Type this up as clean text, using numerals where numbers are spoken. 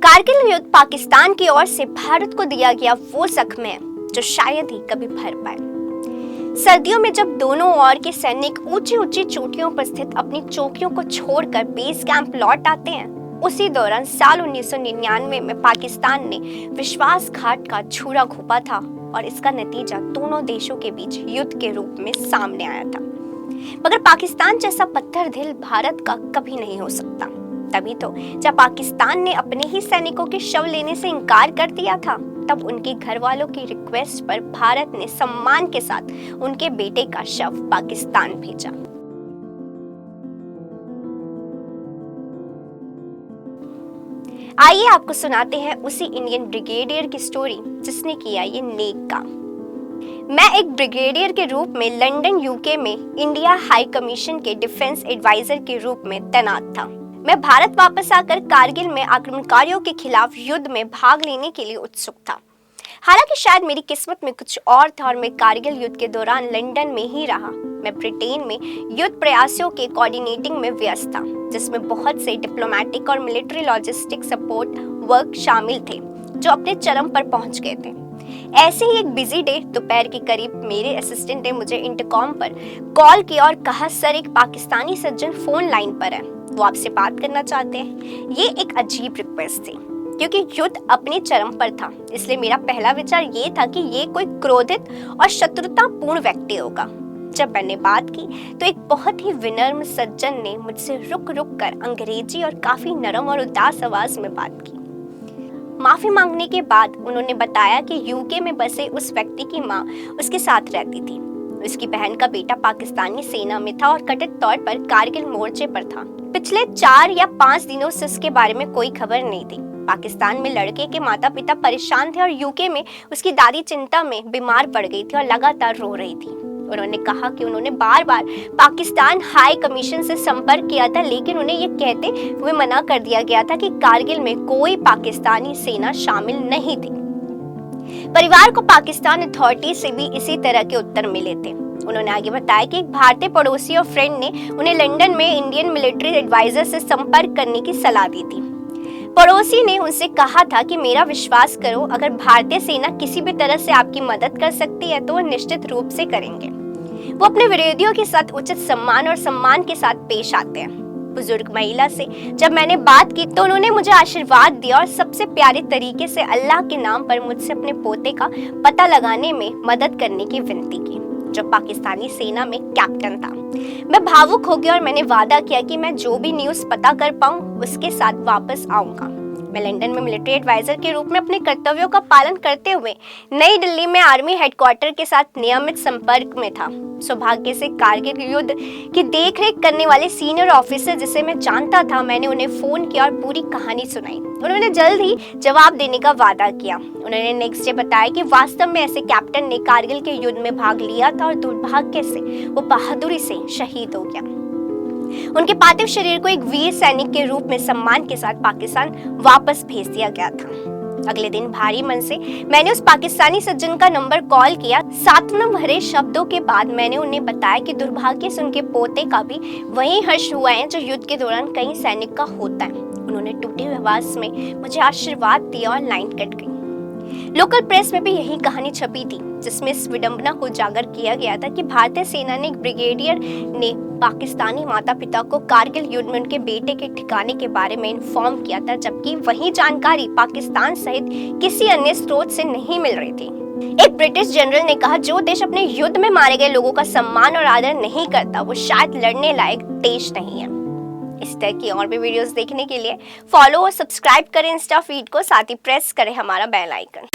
कारगिल युद्ध पाकिस्तान की ओर से भारत को दिया गया वो जख्म है जो शायद ही कभी भर पाए। सर्दियों में जब दोनों ओर के सैनिक ऊंची ऊंची चोटियों पर स्थित अपनी चौकियों को छोड़कर बेस कैंप लौट आते हैं, उसी दौरान साल 1999 में पाकिस्तान ने विश्वासघात का छुरा घोंपा था और इसका नतीजा दोनों देशों के बीच युद्ध के रूप में सामने आया था। मगर पाकिस्तान जैसा पत्थर दिल भारत का कभी नहीं हो सकता। तभी तो जब पाकिस्तान ने अपने ही सैनिकों के शव लेने से इनकार कर दिया था, तब उनके घर वालों की रिक्वेस्ट पर भारत ने सम्मान के साथ उनके बेटे का शव पाकिस्तान भेजा। आइए आपको सुनाते हैं उसी इंडियन ब्रिगेडियर की स्टोरी जिसने किया ये नेक काम। मैं एक ब्रिगेडियर के रूप में लंदन यूके में इंडिया हाई कमीशन के डिफेंस एडवाइजर के रूप में तैनात था। मैं भारत वापस आकर कारगिल में आक्रमणकारियों के खिलाफ युद्ध में भाग लेने के लिए उत्सुक था। हालांकि शायद मेरी किस्मत में कुछ और था और मैं कारगिल युद्ध के दौरान लंदन में ही रहा। मैं ब्रिटेन में युद्ध प्रयासों के कोऑर्डिनेटिंग में व्यस्त था, जिसमें बहुत से डिप्लोमेटिक और मिलिट्री लॉजिस्टिक सपोर्ट वर्क शामिल थे जो अपने चरम पर पहुंच गए थे। ऐसे ही एक बिजी डे दोपहर के करीब मेरे असिस्टेंट ने मुझे इंटरकॉम पर कॉल किया और कहा, सर एक पाकिस्तानी सज्जन फोन लाइन पर है, वो आपसे बात करना चाहते हैं। ये एक अजीब रिक्वेस्ट थी क्योंकि युद्ध अपने चरम पर था, इसलिए मेरा पहला विचार ये था कि ये कोई क्रोधित और शत्रुतापूर्ण व्यक्ति होगा। जब मैंने बात की तो एक बहुत ही विनम्र सज्जन ने मुझसे रुक रुक कर अंग्रेजी और काफी नरम और उदास आवाज में बात की। माफी मांगने के बाद उन्होंने बताया कि यूके में बसे उस व्यक्ति की माँ उसके साथ रहती थी। उसकी बहन का बेटा पाकिस्तानी सेना में था और कथित तौर पर कारगिल मोर्चे पर था। पिछले 4 या 5 दिनों से उसके बारे में कोई खबर नहीं थी। पाकिस्तान में लड़के के माता पिता परेशान थे और यूके में उसकी दादी चिंता में बीमार पड़ गई थी और लगातार रो रही थी। उन्होंने कहा कि उन्होंने बार बार पाकिस्तान हाई कमीशन से संपर्क किया था, लेकिन उन्हें ये कहते हुए मना कर दिया गया था कि कारगिल में कोई पाकिस्तानी सेना शामिल नहीं थी। परिवार को पाकिस्तान अथॉरिटी से भी इसी तरह के उत्तर मिले थे। उन्होंने आगे बताया कि एक भारतीय पड़ोसी और फ्रेंड ने उन्हें लंदन में इंडियन मिलिट्री एडवाइजर से संपर्क करने की सलाह दी थी। पड़ोसी ने उनसे कहा था कि मेरा विश्वास करो, अगर भारतीय सेना किसी भी तरह से आपकी मदद कर सकती है तो वो निश्चित रूप से करेंगे। वो अपने विरोधियों के साथ उचित सम्मान और सम्मान के साथ पेश आते हैं। बुजुर्ग महिला से जब मैंने बात की तो उन्होंने मुझे आशीर्वाद दिया और सबसे प्यारे तरीके से अल्लाह के नाम पर मुझसे अपने पोते का पता लगाने में मदद करने की विनती की, जो पाकिस्तानी सेना में कैप्टन था। मैं भावुक हो गया और मैंने वादा किया कि मैं जो भी न्यूज़ पता कर पाऊं उसके साथ वापस आऊंगा। मैं लंदन में मिलिट्री एडवाइजर के रूप में अपने कर्तव्यों का पालन करते हुए नई दिल्ली में आर्मी हेडक्वार्टर के साथ नियमित संपर्क में था। सौभाग्य से कारगिल युद्ध की देखरेख करने वाले सीनियर ऑफिसर जिसे मैं जानता था, मैंने उन्हें फोन किया और पूरी कहानी सुनाई। उन्होंने जल्द ही जवाब देने का वादा किया। उन्होंने नेक्स्ट डे बताया कि वास्तव में ऐसे कैप्टन ने कारगिल के युद्ध में भाग लिया था और दुर्भाग्य से वो बहादुरी से शहीद हो गया। उनके पार्थिव शरीर को एक वीर सैनिक के रूप में सम्मान के साथ पाकिस्तान वापस भेज दिया गया था। अगले दिन भारी मन से मैंने उस पाकिस्तानी सज्जन का नंबर कॉल किया। सांत्वना भरे शब्दों के बाद मैंने उन्हें बताया कि दुर्भाग्य से उनके पोते का भी वही हर्ष हुआ है जो युद्ध के दौरान कई सैनिक का होता है। उन्होंने टूटी हुई आवाज में मुझे आशीर्वाद दिया और लाइन कट गई। लोकल प्रेस में भी यही कहानी छपी थी, जिसमें इस विडंबना को उजागर किया गया था कि भारतीय सेना ने एक ब्रिगेडियर ने पाकिस्तानी माता पिता को कारगिल युद्ध में उनके बेटे के ठिकाने के बारे में इन्फॉर्म किया था, जबकि वही जानकारी पाकिस्तान सहित किसी अन्य स्रोत से नहीं मिल रही थी। एक ब्रिटिश जनरल ने कहा, जो देश अपने युद्ध में मारे गए लोगों का सम्मान और आदर नहीं करता वो शायद लड़ने लायक देश नहीं है। इस तरह की और भी वीडियोस देखने के लिए फॉलो और सब्सक्राइब करें इंस्टा फीड को, साथ ही प्रेस करें हमारा बेल आइकन।